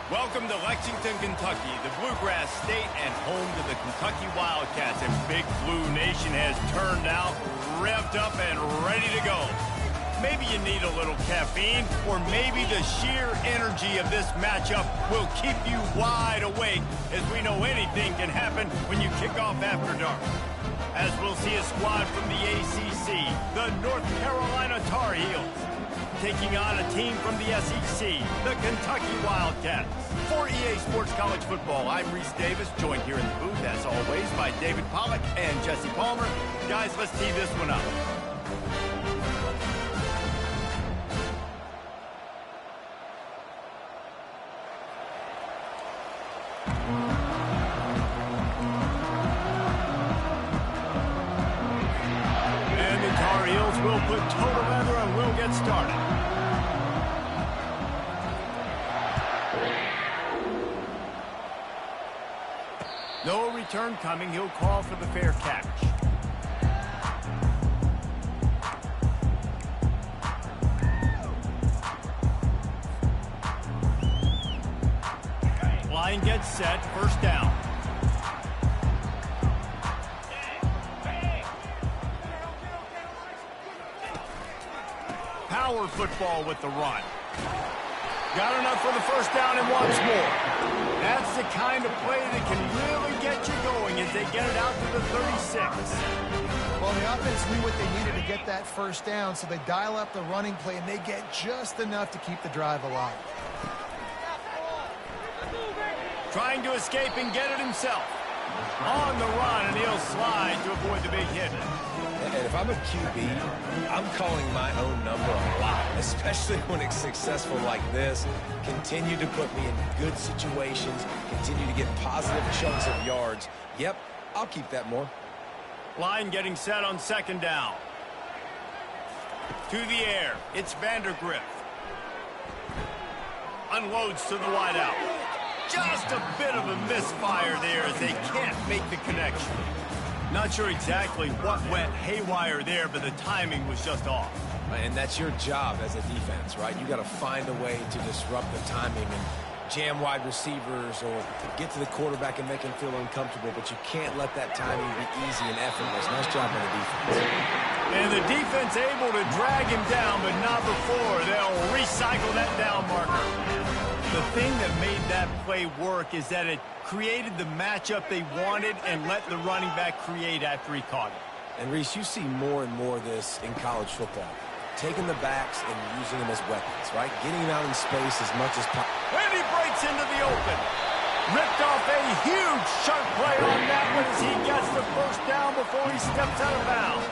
Welcome to Lexington, Kentucky, the Bluegrass State and home to the Kentucky Wildcats. And Big Blue Nation has turned out, revved up, and ready to go. Maybe you need a little caffeine, or maybe the sheer energy of this matchup will keep you wide awake, as we know anything can happen when you kick off after dark. As we'll see a squad from the ACC, the North Carolina Tar Heels, taking on a team from the SEC, the Kentucky Wildcats. For EA Sports College Football, I'm Reese Davis, joined here in the booth, as always, by David Pollack and Jesse Palmer. Guys, let's tee this one up. And the Tar Heels will put total leather and we'll get started. No return coming. He'll call for the fair catch. Line gets set, first down. Power football with the run. Got enough for the first down and wants more. That's the kind of play that can really get you going as they get it out to the 36. Well, the offense knew what they needed to get that first down, so they dial up the running play, and they get just enough to keep the drive alive. Trying to escape and get it himself. On the run, and he'll slide to avoid the big hit. And if I'm a QB, I'm calling my own number a lot, especially when it's successful like this. Continue to put me in good situations, continue to get positive chunks of yards. Yep, I'll keep that more. Line getting set on second down. To the air, it's Vandergrift. Unloads to the wideout. Just a bit of a misfire there as they can't make the connection. Not sure exactly what went haywire there, but the timing was just off. And that's your job as a defense, right? You got to find a way to disrupt the timing and jam wide receivers or get to the quarterback and make him feel uncomfortable, but you can't let that timing be easy and effortless. Nice job on the defense. And the defense able to drag him down, but not before. They'll recycle that down marker. The thing that made that play work is that it created the matchup they wanted and let the running back create after he caught it. And, Reese, you see more and more of this in college football. Taking the backs and using them as weapons, right? Getting them out in space as much as possible. And he breaks into the open. Ripped off a huge chunk play on that one as he gets the first down before he steps out of bounds.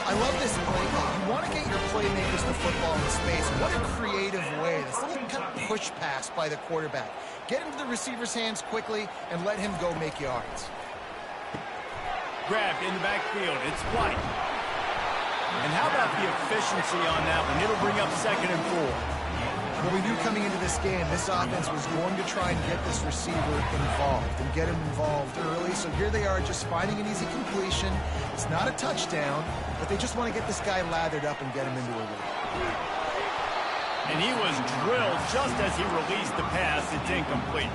I love this play. You want to get your playmakers the football in space. What a creative way. This little kind of push pass by the quarterback. Get into the receiver's hands quickly and let him go make yards. Grabbed in the backfield. It's White. And how about the efficiency on that one? It'll bring up 2nd and 4. Well, we knew coming into this game, this offense was going to try and get this receiver involved and get him involved early. So here they are just finding an easy completion. It's not a touchdown, but they just want to get this guy lathered up and get him into a lead. And he was drilled just as he released the pass. It's incomplete.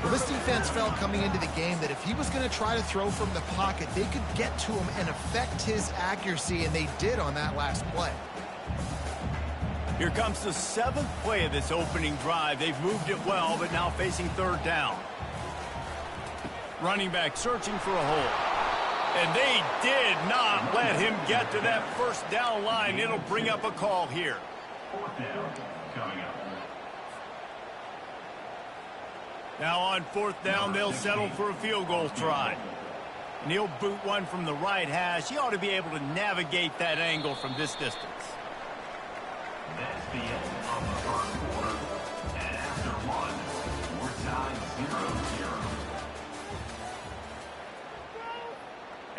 Well, this defense felt coming into the game that if he was going to try to throw from the pocket, they could get to him and affect his accuracy, and they did on that last play. Here comes the 7th play of this opening drive. They've moved it well, but now facing 3rd down. Running back searching for a hole. And they did not let him get to that first down line. It'll bring up a call here. 4th down coming up. Now on 4th down, they'll settle for a field goal try. And he'll boot one from the right hash. He ought to be able to navigate that angle from this distance. That's the end of the first quarter. And after one, we're tied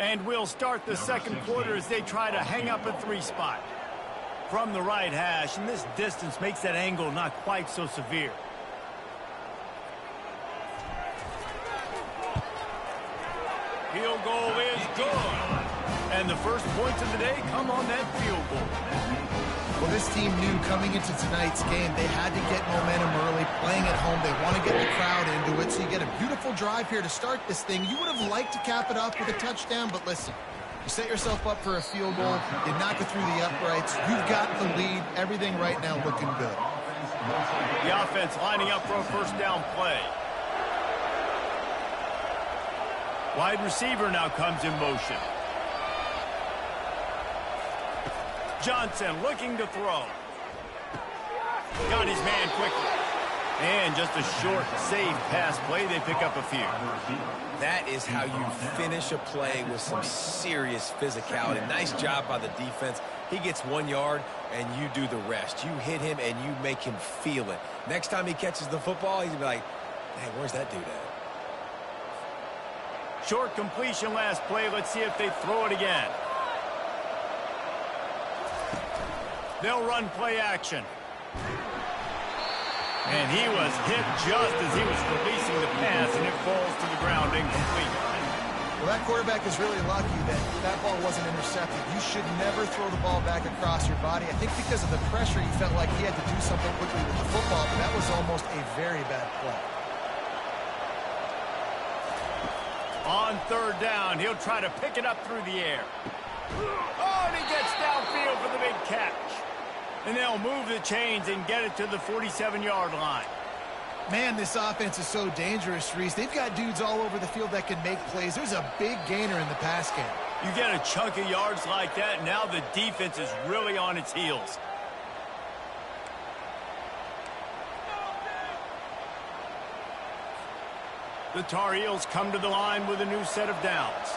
0-0. And we'll start the second quarter as they try to hang up a 3 spot. From the right hash, and this distance makes that angle not quite so severe. Field goal is good. And the first points of the day come on that field goal. Well, this team knew coming into tonight's game they had to get momentum early, playing at home. They want to get the crowd into it, so you get a beautiful drive here to start this thing. You would have liked to cap it off with a touchdown, but listen, you set yourself up for a field goal, you knock it through the uprights, you've got the lead, everything right now looking good. The offense lining up for a first down play. Wide receiver now comes in motion. Johnson looking to throw. Got his man quickly. And just a short, safe pass play. They pick up a few. That is how you finish a play with some serious physicality. Nice job by the defense. He gets 1 yard, and you do the rest. You hit him, and you make him feel it. Next time he catches the football, he's going to be like, hey, where's that dude at? Short completion last play. Let's see if they throw it again. They'll run play action. And he was hit just as he was releasing the pass, and it falls to the ground incomplete. Well, that quarterback is really lucky that that ball wasn't intercepted. You should never throw the ball back across your body. I think because of the pressure, he felt like he had to do something quickly with the football, but that was almost a very bad play. On third down, he'll try to pick it up through the air. Oh, and he gets downfield for the big catch. And they'll move the chains and get it to the 47-yard line. Man, this offense is so dangerous, Reese. They've got dudes all over the field that can make plays. There's a big gainer in the pass game. You get a chunk of yards like that, now the defense is really on its heels. The Tar Heels come to the line with a new set of downs.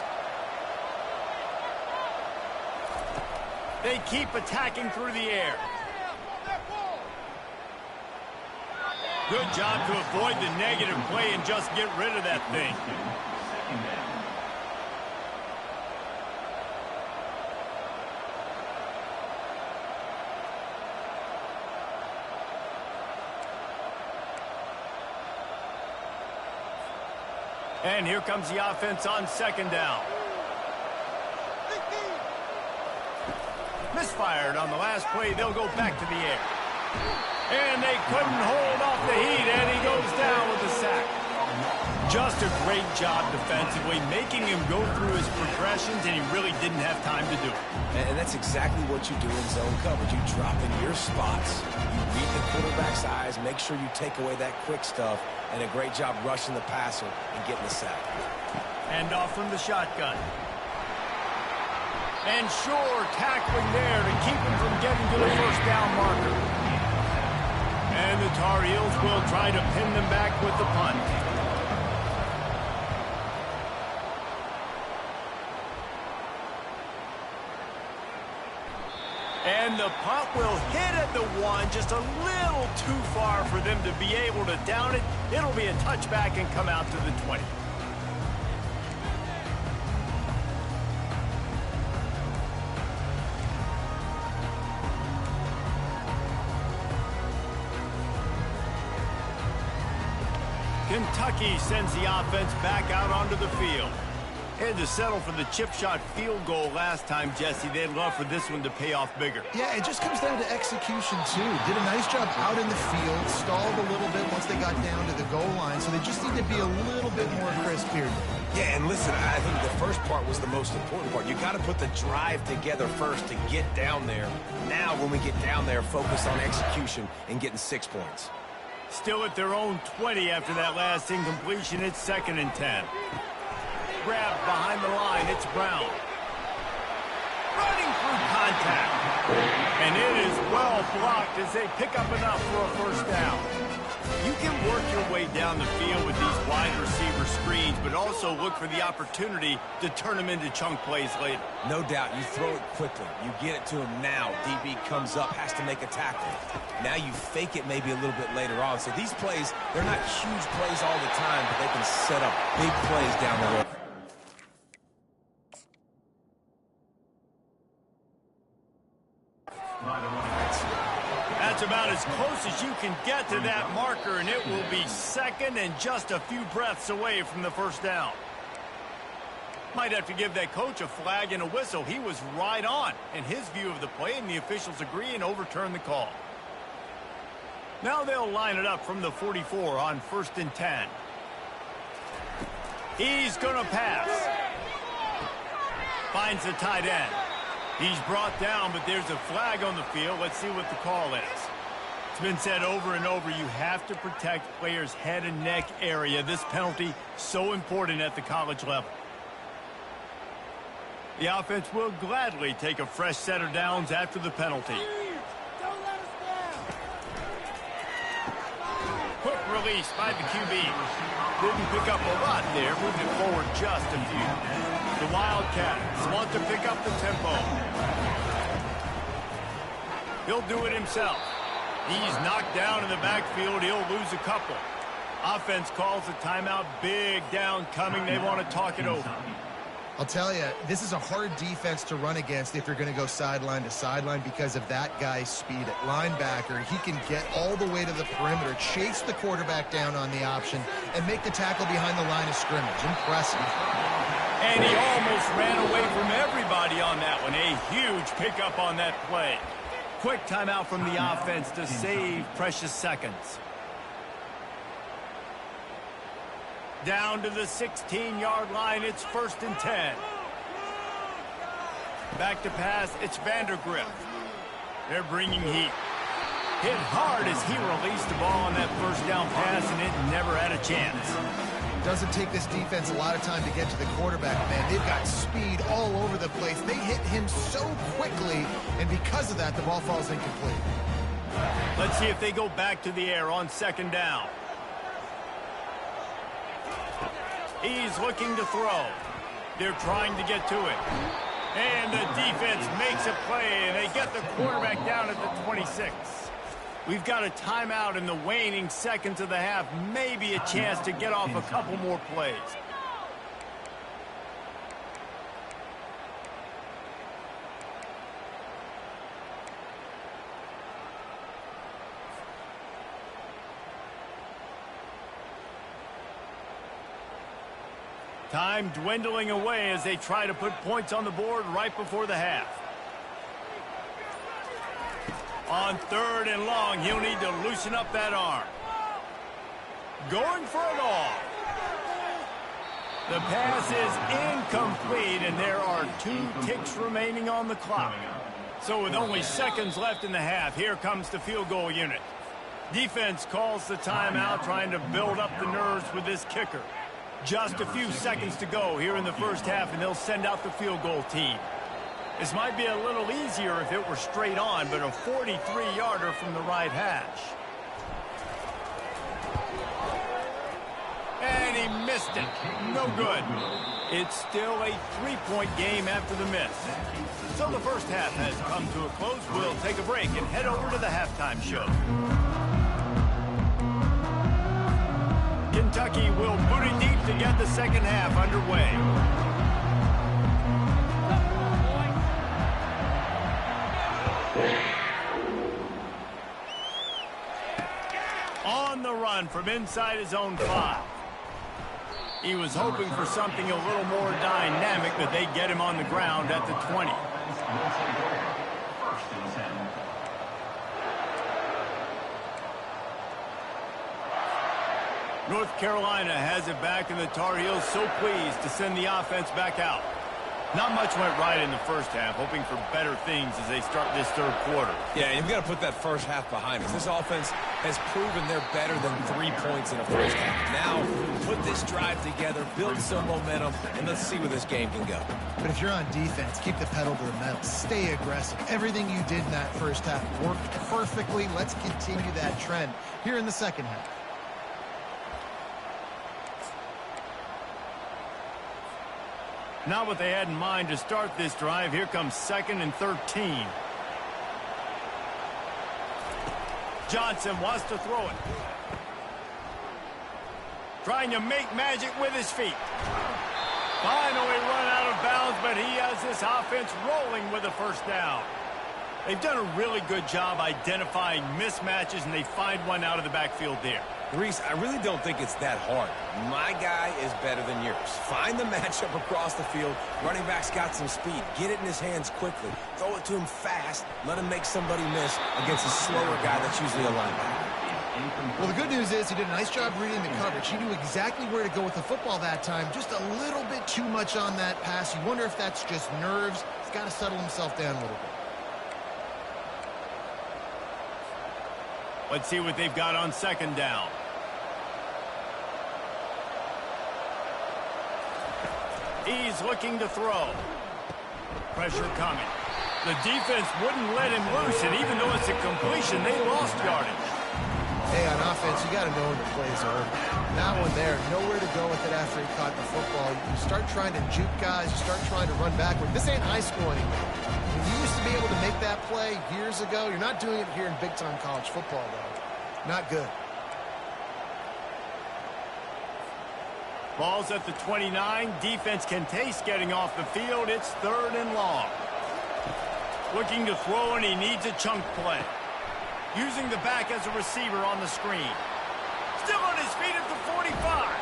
They keep attacking through the air. Good job to avoid the negative play and just get rid of that thing. And here comes the offense on second down. Misfired on the last play. They'll go back to the air. And they couldn't hold off the heat, and he goes down with a sack. Just a great job defensively, making him go through his progressions, and he really didn't have time to do it. And that's exactly what you do in zone coverage. You drop in your spots, you read the quarterback's eyes, make sure you take away that quick stuff, and a great job rushing the passer and getting the sack. And off from the shotgun. And sure, tackling there to keep him from getting to the first down marker. And the Tar Heels will try to pin them back with the punt. And the punt will hit at the 1, just a little too far for them to be able to down it. It'll be a touchback and come out to the 20. Kentucky sends the offense back out onto the field. Had to settle for the chip shot field goal last time, Jesse. They'd love for this one to pay off bigger. Yeah, it just comes down to execution, too. Did a nice job out in the field, stalled a little bit once they got down to the goal line, so they just need to be a little bit more crisp here. Yeah, and listen, I think the first part was the most important part. You got to put the drive together first to get down there. Now, when we get down there, focus on execution and getting 6 points. Still at their own 20 after that last incompletion. It's 2nd and 10. Grabbed behind the line. It's Brown. Running through contact. And it is well blocked as they pick up enough for a first down. You can work your way down the field with these wide receiver screens, but also look for the opportunity to turn them into chunk plays later. No doubt, you throw it quickly. You get it to him now. DB comes up, has to make a tackle. Now you fake it maybe a little bit later on. So these plays, they're not huge plays all the time, but they can set up big plays down the road. That's about as close as you can get to that marker, and it will be 2nd and just a few breaths away from the first down. Might have to give that coach a flag and a whistle. He was right on in his view of the play, and the officials agree and overturn the call. Now they'll line it up from the 44 on 1st and 10. He's going to pass. Finds the tight end. He's brought down, but there's a flag on the field. Let's see what the call is. It's been said over and over, you have to protect players' head and neck area. This penalty, so important at the college level. The offense will gladly take a fresh set of downs after the penalty. Quick release by the QB. Didn't pick up a lot there, moved it forward just a few. The Wildcats want to pick up the tempo. He'll do it himself. He's knocked down in the backfield. He'll lose a couple. Offense calls a timeout. Big down coming. They want to talk it over. I'll tell you, this is a hard defense to run against if you're going to go sideline to sideline because of that guy's speed at linebacker. He can get all the way to the perimeter, chase the quarterback down on the option, and make the tackle behind the line of scrimmage. Impressive. And he almost ran away from everybody on that one. A huge pickup on that play. Quick timeout from the offense to save precious seconds. Down to the 16-yard line, it's 1st and 10. Back to pass, it's Vandergrift. They're bringing heat. Hit hard as he released the ball on that first down pass, and it never had a chance. Doesn't take this defense a lot of time to get to the quarterback, man. They've got speed all over the place. They hit him so quickly, and because of that, the ball falls incomplete. Let's see if they go back to the air on 2nd down. He's looking to throw. They're trying to get to it. And the defense makes a play, and they get the quarterback down at the 26. We've got a timeout in the waning seconds of the half. Maybe a chance to get off a couple more plays. Time dwindling away as they try to put points on the board right before the half. On 3rd and long, he'll need to loosen up that arm. Going for it all. The pass is incomplete, and there are 2 ticks remaining on the clock. So with only seconds left in the half, here comes the field goal unit. Defense calls the timeout, trying to build up the nerves with this kicker. Just a few seconds to go here in the first half, and they'll send out the field goal team. This might be a little easier if it were straight on, but a 43-yarder from the right hash. And he missed it. No good. It's still a 3-point game after the miss. So the first half has come to a close. We'll take a break and head over to the halftime show. Kentucky will boot it deep to get the second half underway. On the run from inside his own 5. He was hoping for something a little more dynamic, but they get him on the ground at the 20. North Carolina has it back, and the Tar Heels so pleased to send the offense back out. Not much went right in the first half, hoping for better things as they start this 3rd quarter. Yeah, you've got to put that first half behind us. This offense has proven they're better than 3 points in a first half. Now, put this drive together, build some momentum, and let's see where this game can go. But if you're on defense, keep the pedal to the metal. Stay aggressive. Everything you did in that first half worked perfectly. Let's continue that trend here in the second half. Not what they had in mind to start this drive. Here comes 2nd and 13. Johnson wants to throw it. Trying to make magic with his feet. Finally run out of bounds, but he has this offense rolling with a first down. They've done a really good job identifying mismatches, and they find one out of the backfield there. Reese, I really don't think it's that hard. My guy is better than yours. Find the matchup across the field. Running back's got some speed. Get it in his hands quickly. Throw it to him fast. Let him make somebody miss against a slower guy that's usually a linebacker. Well, the good news is he did a nice job reading the coverage. He knew exactly where to go with the football that time. Just a little bit too much on that pass. You wonder if that's just nerves. He's got to settle himself down a little bit. Let's see what they've got on 2nd down. He's looking to throw. Pressure coming. The defense wouldn't let him loose, and even though it's a completion, they lost yardage. Hey, on offense, you got to know when the plays are over. That one there, nowhere to go with it after he caught the football. You start trying to juke guys. You start trying to run backward. This ain't high school anymore. You used to be able to make that play years ago. You're not doing it here in big-time college football, though. Not good. Ball's at the 29. Defense can taste getting off the field. It's 3rd and long. Looking to throw, and he needs a chunk play. Using the back as a receiver on the screen. Still on his feet at the 45.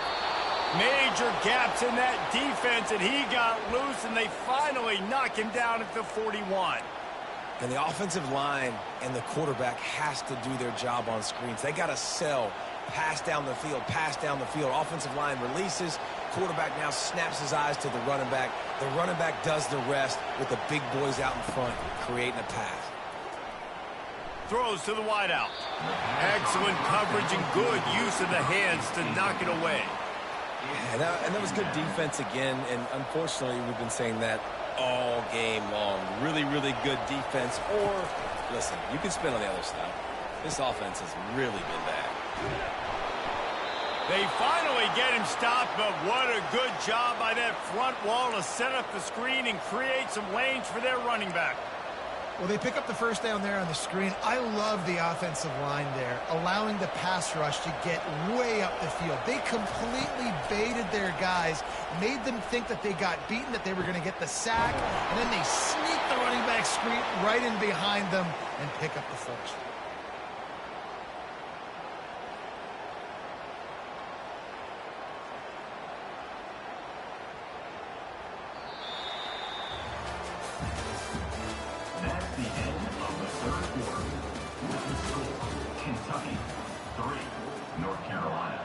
Major gaps in that defense, and he got loose, and they finally knock him down at the 41. And the offensive line and the quarterback has to do their job on screens. They got to sell Pass down the field, pass down the field. Offensive line releases. Quarterback now snaps his eyes to the running back. The running back does the rest with the big boys out in front, creating a pass. Throws to the wideout. Excellent coverage and good use of the hands to knock it away. Yeah, and that was good defense again, and unfortunately we've been saying that all game long. Really, really good defense. Or, listen, you can spin on the other side. This offense has really been bad. They finally get him stopped, but what a good job by that front wall to set up the screen and create some lanes for their running back. Well, they pick up the first down there on the screen. I love the offensive line there, allowing the pass rush to get way up the field. They completely baited their guys, made them think that they got beaten, that they were going to get the sack, and then they sneak the running back screen right in behind them and pick up the first. That's the end of the third quarter. With the score, Kentucky 3, North Carolina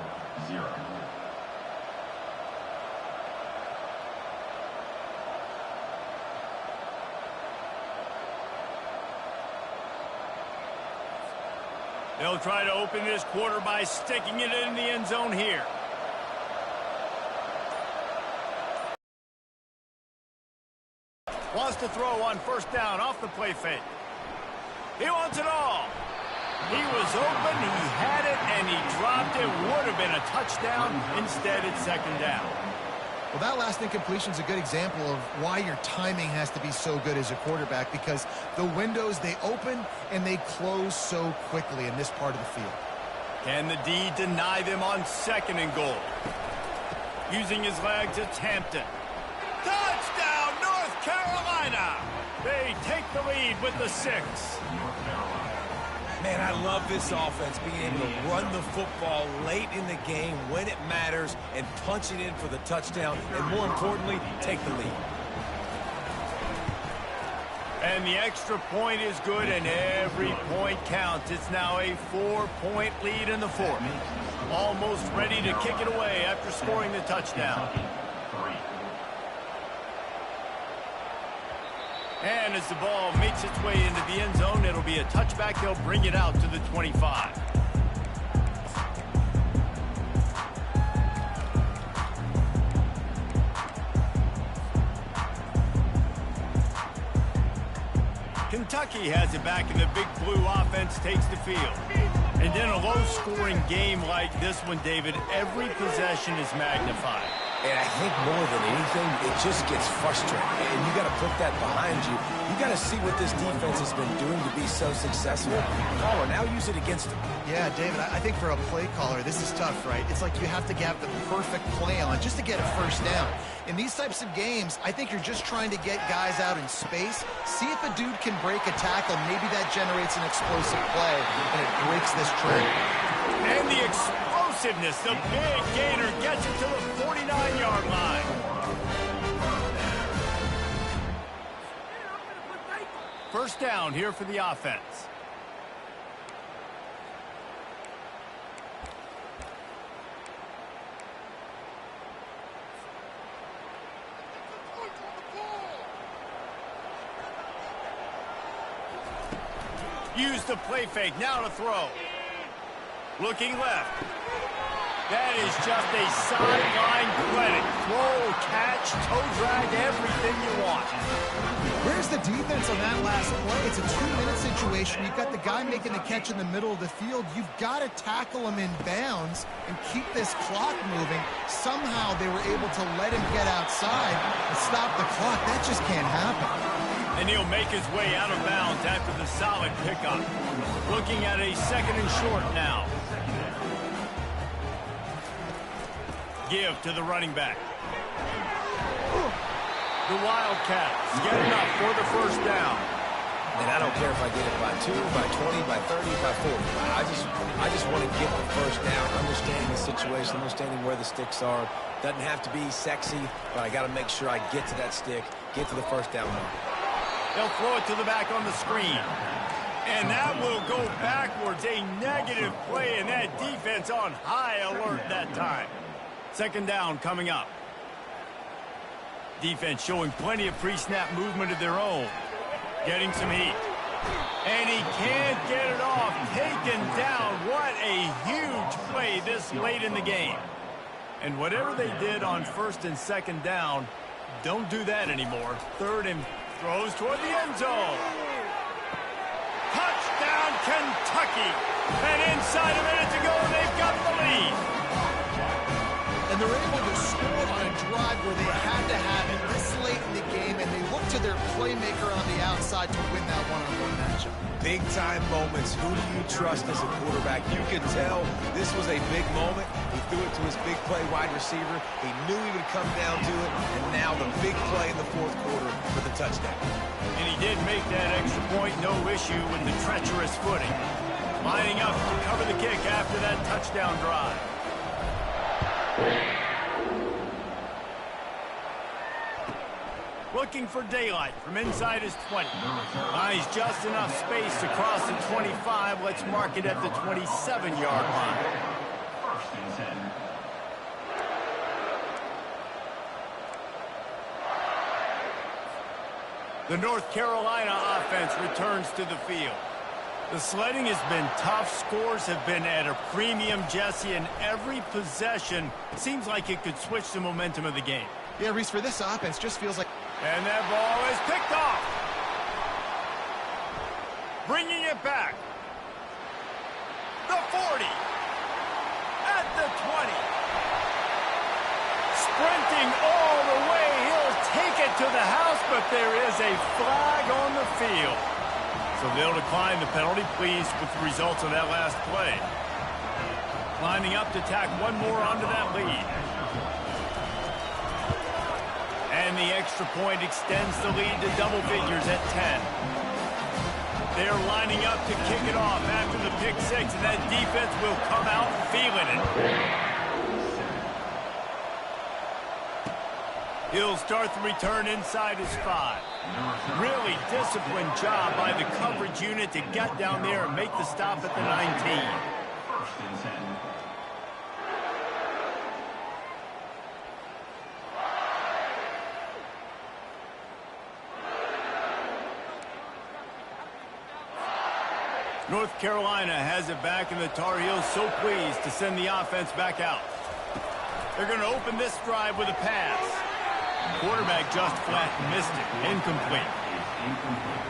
0. They'll try to open this quarter by sticking it in the end zone here. Wants to throw on first down off the play fake. He wants it all. He was open, he had it, and he dropped it. Would have been a touchdown. Instead, it's second down. Well, that last incompletion is a good example of why your timing has to be so good as a quarterback, because the windows, they open and they close so quickly in this part of the field. Can the D deny them on second and goal? Using his legs, it's Hampton. Touchdown, North Carolina! They take the lead with the 6. Man, I love this offense, being able to run the football late in the game when it matters and punch it in for the touchdown, and more importantly, take the lead. And the extra point is good, and every point counts. It's now a 4-point lead in the fourth. Almost ready to kick it away after scoring the touchdown. And as the ball makes its way into the end zone, it'll be a touchback. They'll bring it out to the 25. Kentucky has it back, and the big blue offense takes the field. And in a low-scoring game like this one, David, every possession is magnified. And I think more than anything, it just gets frustrating. And you got to put that behind you. You got to see what this defense has been doing to be so successful. Caller, now use it against them. Yeah, David, I think for a play caller, this is tough, right? It's like you have to have the perfect play on just to get a first down. In these types of games, I think you're just trying to get guys out in space, see if a dude can break a tackle. Maybe that generates an explosive play, and it breaks this trend. And the explosiveness, the big gainer gets it to the 49-yard line. First down here for the offense. Use the play fake, now to throw. Looking left. That is just a sideline credit. Throw, catch, toe drag, everything you want. Where's the defense on that last play? It's a 2-minute situation. You've got the guy making the catch in the middle of the field. You've got to tackle him in bounds and keep this clock moving. Somehow they were able to let him get outside and stop the clock. That just can't happen. And he'll make his way out of bounds after the solid pickup. Looking at a second and short now. Give to the running back. The Wildcats get enough for the first down. And I don't care if I get it by 2, by 20, by 30, by 40. I just want to get the first down, understanding the situation, understanding where the sticks are. Doesn't have to be sexy, but I got to make sure I get to that stick, get to the first down mark. They'll throw it to the back on the screen. And that will go backwards. A negative play, and that defense on high alert that time. Second down coming up. Defense showing plenty of pre-snap movement of their own. Getting some heat. And he can't get it off. Taken down. What a huge play this late in the game. And whatever they did on first and second down, don't do that anymore. Third and throws toward the end zone. Touchdown, Kentucky. And inside a minute to go, they've got the lead. And they're able to score on a drive where they had to have it this late in the game, and they look to their playmaker on the outside to win that one-on-one matchup. Big-time moments. Who do you trust as a quarterback? You could tell this was a big moment. He threw it to his big play wide receiver. He knew he would come down to it, and now the big play in the fourth quarter for the touchdown. And he did make that extra point, no issue with the treacherous footing. Lining up to cover the kick after that touchdown drive. Looking for daylight from inside his 20. He's just enough space to cross the 25. Let's mark it at the 27-yard line. First and 10. The North Carolina offense returns to the field. The sledding has been tough. Scores have been at a premium, Jesse, and every possession seems like it could switch the momentum of the game. Yeah, Reese, for this offense, just feels like... And that ball is picked off. Bringing it back. The 40. At the 20. Sprinting all the way. He'll take it to the house, but there is a flag on the field. So they'll decline the penalty, pleased with the results of that last play. Lining up to tack one more onto that lead. And the extra point extends the lead to double figures at 10. They're lining up to kick it off after the pick six, and that defense will come out feeling it. He'll start the return inside his 5. Really disciplined job by the coverage unit to get down there and make the stop at the 19. First and 10. North Carolina has it back, and the Tar Heels so pleased to send the offense back out. They're going to open this drive with a pass. Quarterback just flat missed it. Incomplete. Is incomplete.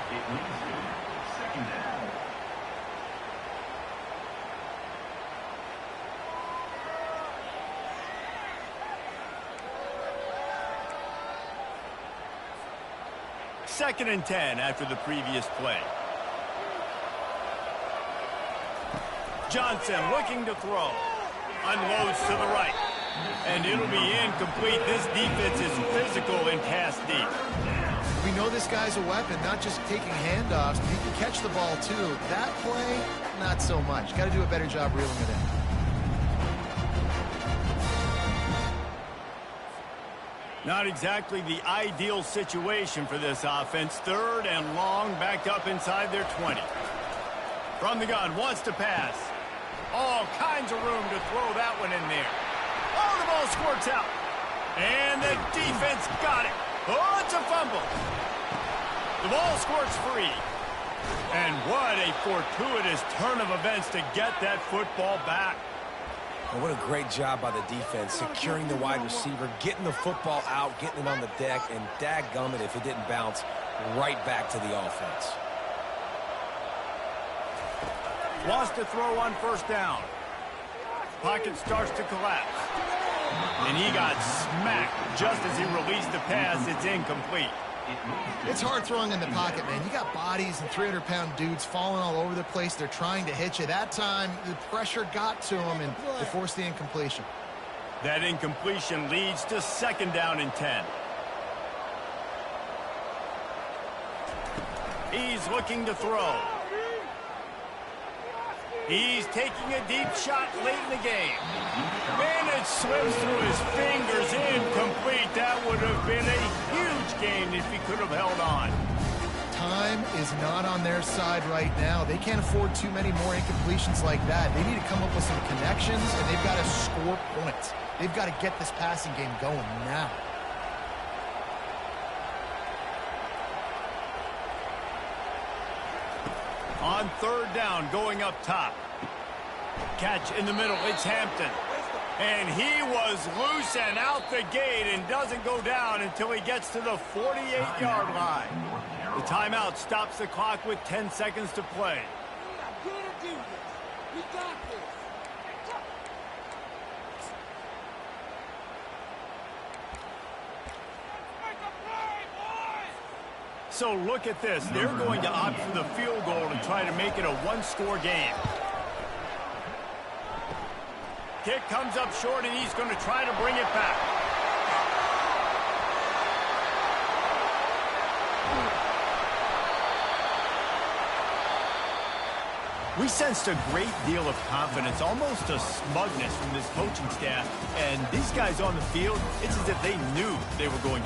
It leads to second down. Second and 10 after the previous play. Johnson looking to throw. Unloads to the right. And it'll be incomplete. This defense is physical and pass deep. We know this guy's a weapon, not just taking handoffs. He can catch the ball, too. That play, not so much. Got to do a better job reeling it in. Not exactly the ideal situation for this offense. Third and long, backed up inside their 20. From the gun, wants to pass. All kinds of room to throw that one in there. Oh, the ball squirts out. And the defense got it. Oh, it's a fumble. The ball squirts free. And what a fortuitous turn of events to get that football back. And what a great job by the defense, securing the wide receiver, getting the football out, getting it on the deck, and dadgummit if it didn't bounce right back to the offense. Wants to throw on first down. Pocket starts to collapse. And he got smacked just as he released the pass. It's incomplete. It's hard throwing in the pocket, man. You got bodies and 300-pound dudes falling all over the place. They're trying to hit you. That time, the pressure got to him, and they forced the incompletion. That incompletion leads to second down and 10. He's looking to throw. He's taking a deep shot late in the game. And it slips through his fingers. Incomplete. That would have been a huge gain if he could have held on. time is not on their side right now. They can't afford too many more incompletions like that. They need to come up with some connections, and they've got to score points. They've got to get this passing game going now. On third down, going up top. Catch in the middle, it's Hampton. And he was loose and out the gate and doesn't go down until he gets to the 48-yard line. The timeout stops the clock with 10 seconds to play. We gotta do this. We got this. So look at this. They're going to opt for the field goal to try to make it a one-score game. Kick comes up short, and he's going to try to bring it back. We sensed a great deal of confidence, almost a smugness from this coaching staff. And these guys on the field, it's as if they knew they were going to win.